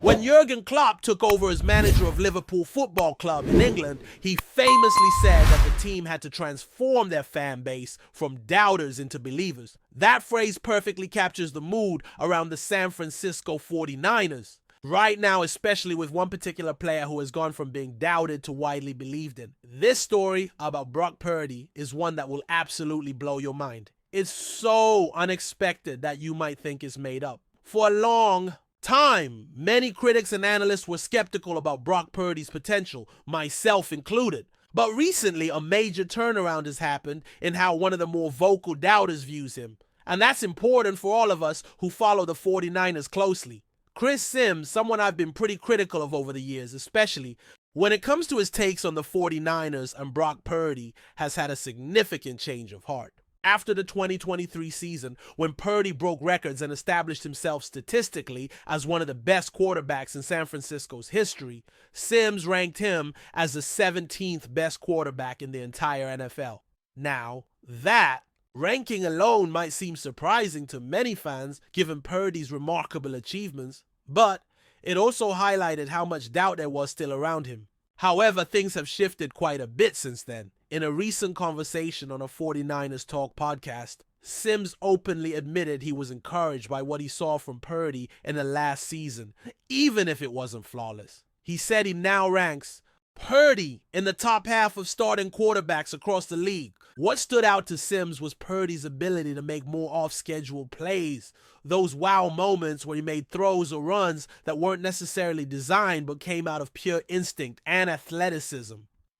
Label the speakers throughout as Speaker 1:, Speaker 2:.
Speaker 1: When Jurgen Klopp took over as manager of Liverpool Football Club in England, he famously said that the team had to transform their fan base from doubters into believers. That phrase perfectly captures the mood around the San Francisco 49ers. Right now, especially with one particular player who has gone from being doubted to widely believed in. This story about Brock Purdy is one that will absolutely blow your mind. It's so unexpected that you might think it's made up. For a long time, many critics and analysts were skeptical about Brock Purdy's potential, myself included. But recently, a major turnaround has happened in how one of the more vocal doubters views him. And that's important for all of us who follow the 49ers closely. Chris Sims, someone I've been pretty critical of over the years, especially when it comes to his takes on the 49ers and Brock Purdy, has had a significant change of heart. After the 2023 season, when Purdy broke records and established himself statistically as one of the best quarterbacks in San Francisco's history, Sims ranked him as the 17th best quarterback in the entire NFL. Now, that ranking alone might seem surprising to many fans given Purdy's remarkable achievements, but it also highlighted how much doubt there was still around him. However, things have shifted quite a bit since then. In a recent conversation on a 49ers Talk podcast, Sims openly admitted he was encouraged by what he saw from Purdy in the last season, even if it wasn't flawless. He said he now ranks Purdy in the top half of starting quarterbacks across the league. What stood out to Sims was Purdy's ability to make more off-schedule plays, those wow moments where he made throws or runs that weren't necessarily designed but came out of pure instinct and athleticism.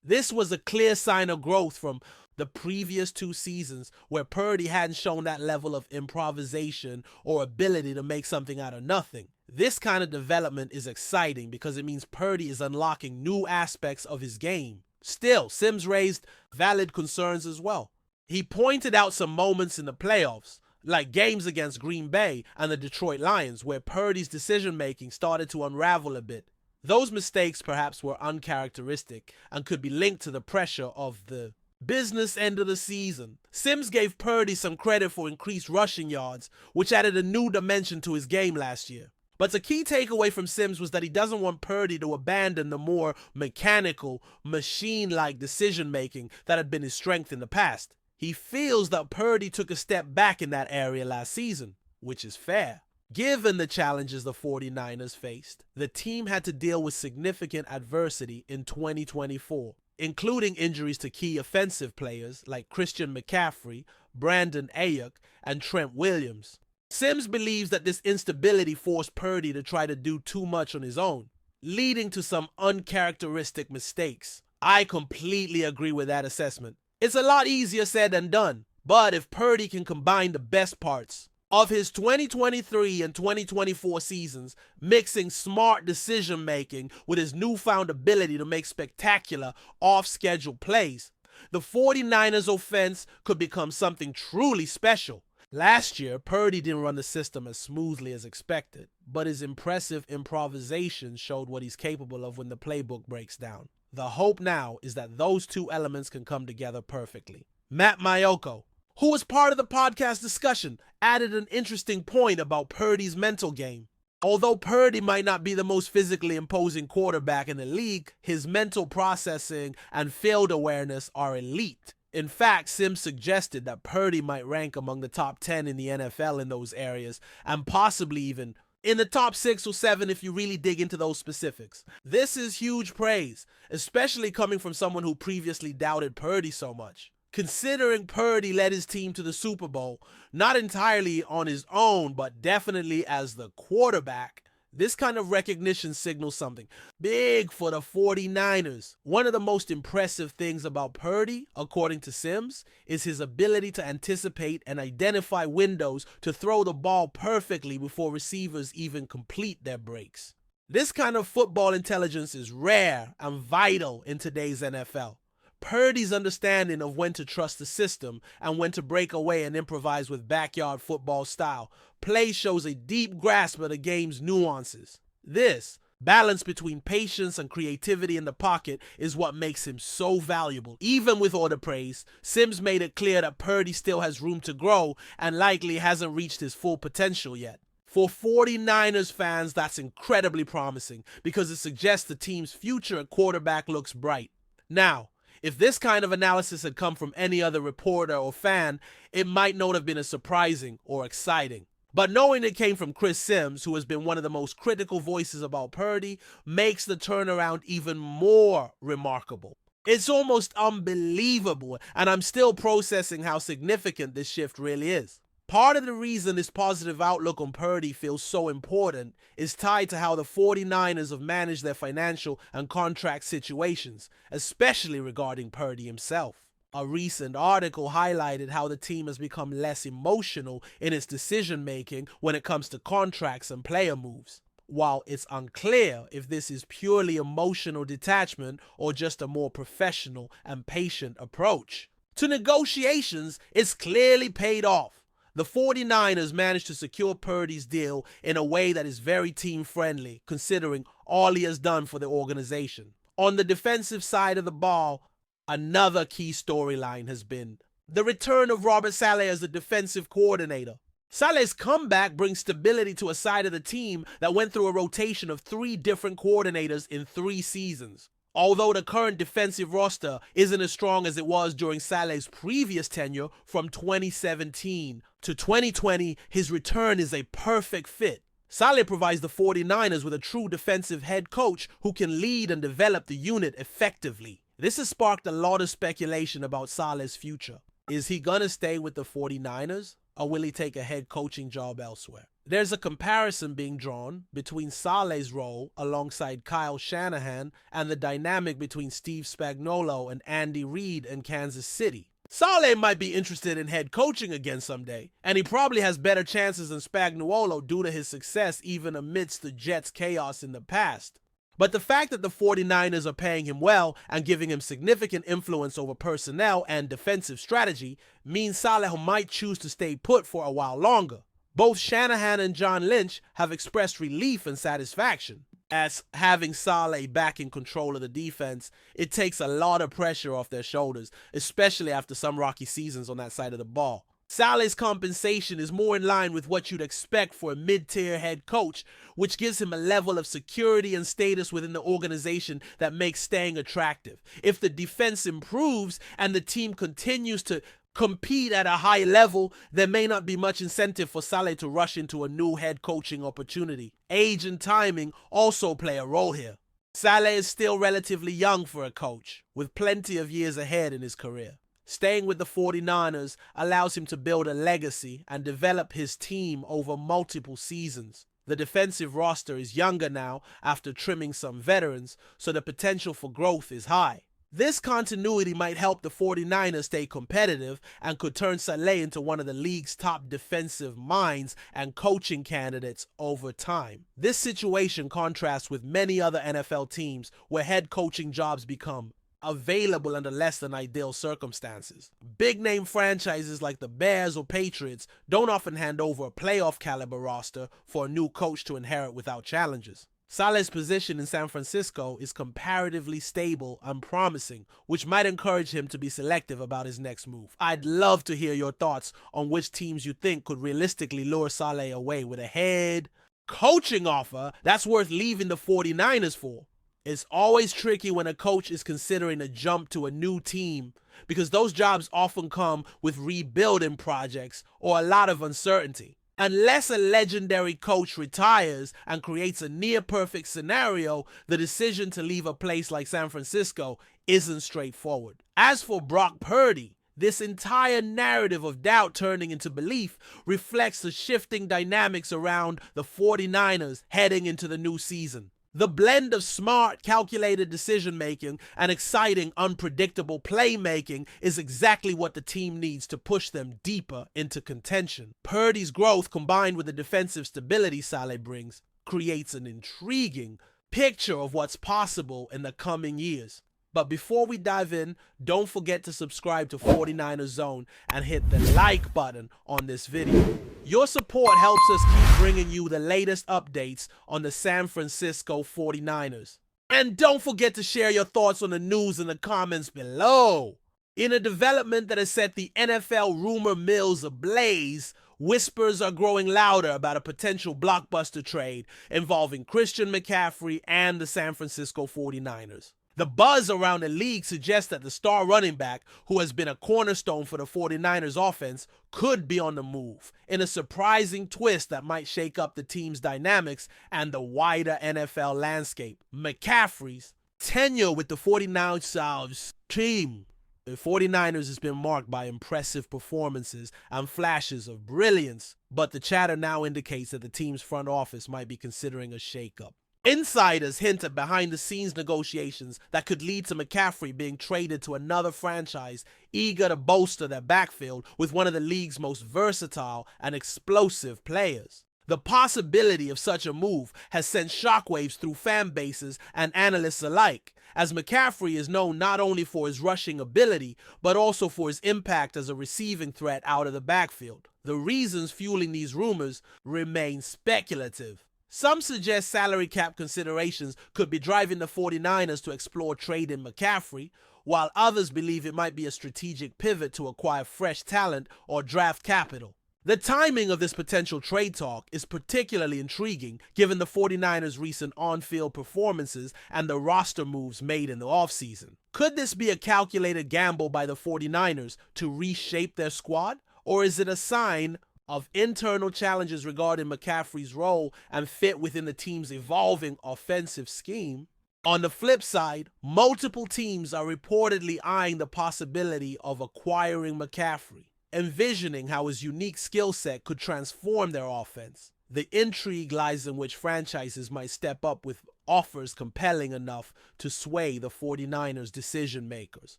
Speaker 1: This was a clear sign of growth from the previous 2 seasons where Purdy hadn't shown that level of improvisation or ability to make something out of nothing. This kind of development is exciting because it means Purdy is unlocking new aspects of his game. Still, Sims raised valid concerns as well. He pointed out some moments in the playoffs, like games against Green Bay and the Detroit Lions, where Purdy's decision-making started to unravel a bit. Those mistakes perhaps were uncharacteristic and could be linked to the pressure of the business end of the season. Sims gave Purdy some credit for increased rushing yards, which added a new dimension to his game last year. But the key takeaway from Sims was that he doesn't want Purdy to abandon the more mechanical, machine-like decision-making that had been his strength in the past. He feels that Purdy took a step back in that area last season, which is fair. Given the challenges the 49ers faced, the team had to deal with significant adversity in 2024, including injuries to key offensive players like Christian McCaffrey, Brandon Ayuk, and Trent Williams. Sims believes that this instability forced Purdy to try to do too much on his own, leading to some uncharacteristic mistakes. I completely agree with that assessment. It's a lot easier said than done, but if Purdy can combine the best parts of his 2023 and 2024 seasons, mixing smart decision-making with his newfound ability to make spectacular off-schedule plays, the 49ers offense could become something truly special. Last year, Purdy didn't run the system as smoothly as expected, but his impressive improvisation showed what he's capable of when the playbook breaks down. The hope now is that those two elements can come together perfectly. Matt Mayoko, who was part of the podcast discussion, added an interesting point about Purdy's mental game. Although Purdy might not be the most physically imposing quarterback in the league, his mental processing and field awareness are elite. In fact, Sims suggested that Purdy might rank among the top 10 in the NFL in those areas, and possibly even in the top 6 or 7 if you really dig into those specifics. This is huge praise, especially coming from someone who previously doubted Purdy so much. Considering Purdy led his team to the Super Bowl, not entirely on his own, but definitely as the quarterback, this kind of recognition signals something big for the 49ers. One of the most impressive things about Purdy, according to Sims, is his ability to anticipate and identify windows to throw the ball perfectly before receivers even complete their breaks. This kind of football intelligence is rare and vital in today's NFL. Purdy's understanding of when to trust the system and when to break away and improvise with backyard football style play shows a deep grasp of the game's nuances. This balance between patience and creativity in the pocket is what makes him so valuable. Even with all the praise, Sims made it clear that Purdy still has room to grow and likely hasn't reached his full potential yet. For 49ers fans, that's incredibly promising because it suggests the team's future at quarterback looks bright. Now, if this kind of analysis had come from any other reporter or fan, it might not have been as surprising or exciting. But knowing it came from Chris Sims, who has been one of the most critical voices about Purdy, makes the turnaround even more remarkable. It's almost unbelievable, and I'm still processing how significant this shift really is. Part of the reason this positive outlook on Purdy feels so important is tied to how the 49ers have managed their financial and contract situations, especially regarding Purdy himself. A recent article highlighted how the team has become less emotional in its decision-making when it comes to contracts and player moves. While it's unclear if this is purely emotional detachment or just a more professional and patient approach to negotiations, it's clearly paid off. The 49ers managed to secure Purdy's deal in a way that is very team-friendly, considering all he has done for the organization. On the defensive side of the ball, another key storyline has been the return of Robert Saleh as the defensive coordinator. Saleh's comeback brings stability to a side of the team that went through a rotation of 3 different coordinators in 3 seasons. Although the current defensive roster isn't as strong as it was during Saleh's previous tenure from 2017 to 2020, his return is a perfect fit. Saleh provides the 49ers with a true defensive head coach who can lead and develop the unit effectively. This has sparked a lot of speculation about Saleh's future. Is he gonna stay with the 49ers, or will he take a head coaching job elsewhere? There's a comparison being drawn between Saleh's role alongside Kyle Shanahan and the dynamic between Steve Spagnuolo and Andy Reid in Kansas City. Saleh might be interested in head coaching again someday, and he probably has better chances than Spagnuolo due to his success even amidst the Jets' chaos in the past. But the fact that the 49ers are paying him well and giving him significant influence over personnel and defensive strategy means Saleh might choose to stay put for a while longer. Both Shanahan and John Lynch have expressed relief and satisfaction, as having Saleh back in control of the defense, it takes a lot of pressure off their shoulders, especially after some rocky seasons on that side of the ball. Saleh's compensation is more in line with what you'd expect for a mid-tier head coach, which gives him a level of security and status within the organization that makes staying attractive. If the defense improves and the team continues to compete at a high level, there may not be much incentive for Saleh to rush into a new head coaching opportunity. Age and timing also play a role here. Saleh is still relatively young for a coach, with plenty of years ahead in his career. Staying with the 49ers allows him to build a legacy and develop his team over multiple seasons. The defensive roster is younger now after trimming some veterans, so the potential for growth is high. This continuity might help the 49ers stay competitive and could turn Saleh into one of the league's top defensive minds and coaching candidates over time. This situation contrasts with many other NFL teams where head coaching jobs become available under less than ideal circumstances. Big-name franchises like the Bears or Patriots don't often hand over a playoff-caliber roster for a new coach to inherit without challenges. Saleh's position in San Francisco is comparatively stable and promising, which might encourage him to be selective about his next move. I'd love to hear your thoughts on which teams you think could realistically lure Saleh away with a head coaching offer that's worth leaving the 49ers for. It's always tricky when a coach is considering a jump to a new team because those jobs often come with rebuilding projects or a lot of uncertainty. Unless a legendary coach retires and creates a near-perfect scenario, the decision to leave a place like San Francisco isn't straightforward. As for Brock Purdy, this entire narrative of doubt turning into belief reflects the shifting dynamics around the 49ers heading into the new season. The blend of smart, calculated decision-making and exciting, unpredictable playmaking is exactly what the team needs to push them deeper into contention. Purdy's growth, combined with the defensive stability Saleh brings, creates an intriguing picture of what's possible in the coming years. But before we dive in, don't forget to subscribe to 49ers Zone and hit the like button on this video. Your support helps us keep bringing you the latest updates on the San Francisco 49ers. And don't forget to share your thoughts on the news in the comments below. In a development that has set the NFL rumor mills ablaze, whispers are growing louder about a potential blockbuster trade involving Christian McCaffrey and the San Francisco 49ers. The buzz around the league suggests that the star running back, who has been a cornerstone for the 49ers offense, could be on the move, in a surprising twist that might shake up the team's dynamics and the wider NFL landscape. McCaffrey's tenure with the 49ers team. The 49ers has been marked by impressive performances and flashes of brilliance, but the chatter now indicates that the team's front office might be considering a shakeup. Insiders hint at behind-the-scenes negotiations that could lead to McCaffrey being traded to another franchise eager to bolster their backfield with one of the league's most versatile and explosive players. The possibility of such a move has sent shockwaves through fan bases and analysts alike, as McCaffrey is known not only for his rushing ability, but also for his impact as a receiving threat out of the backfield. The reasons fueling these rumors remain speculative. Some suggest salary cap considerations could be driving the 49ers to explore trading McCaffrey, while others believe it might be a strategic pivot to acquire fresh talent or draft capital. The timing of this potential trade talk is particularly intriguing given the 49ers' recent on-field performances and the roster moves made in the offseason. Could this be a calculated gamble by the 49ers to reshape their squad, or is it a sign of internal challenges regarding McCaffrey's role and fit within the team's evolving offensive scheme? On the flip side, multiple teams are reportedly eyeing the possibility of acquiring McCaffrey, envisioning how his unique skill set could transform their offense. The intrigue lies in which franchises might step up with offers compelling enough to sway the 49ers' decision makers.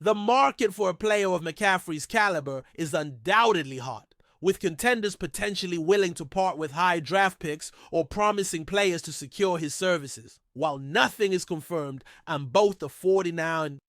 Speaker 1: The market for a player of McCaffrey's caliber is undoubtedly hot, with contenders potentially willing to part with high draft picks or promising players to secure his services. While nothing is confirmed and both the 49ers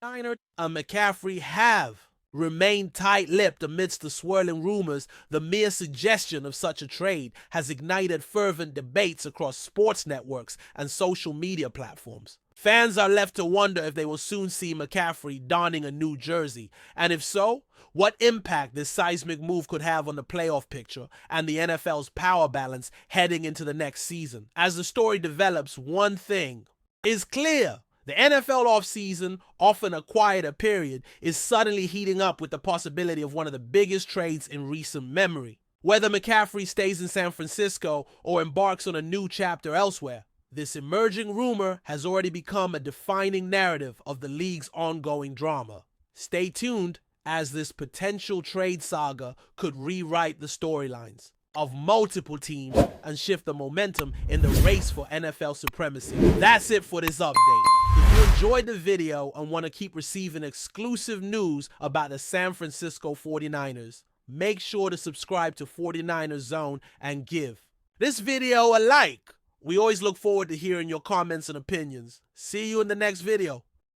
Speaker 1: and McCaffrey have remained tight-lipped amidst the swirling rumors, the mere suggestion of such a trade has ignited fervent debates across sports networks and social media platforms. Fans are left to wonder if they will soon see McCaffrey donning a new jersey, and if so, what impact this seismic move could have on the playoff picture and the NFL's power balance heading into the next season. As the story develops, one thing is clear. The NFL offseason, often a quieter period, is suddenly heating up with the possibility of one of the biggest trades in recent memory. Whether McCaffrey stays in San Francisco or embarks on a new chapter elsewhere, this emerging rumor has already become a defining narrative of the league's ongoing drama. Stay tuned, as this potential trade saga could rewrite the storylines of multiple teams and shift the momentum in the race for NFL supremacy. That's it for this update. If you enjoyed the video and want to keep receiving exclusive news about the San Francisco 49ers, make sure to subscribe to 49ers Zone and give this video a like. We always look forward to hearing your comments and opinions. See you in the next video.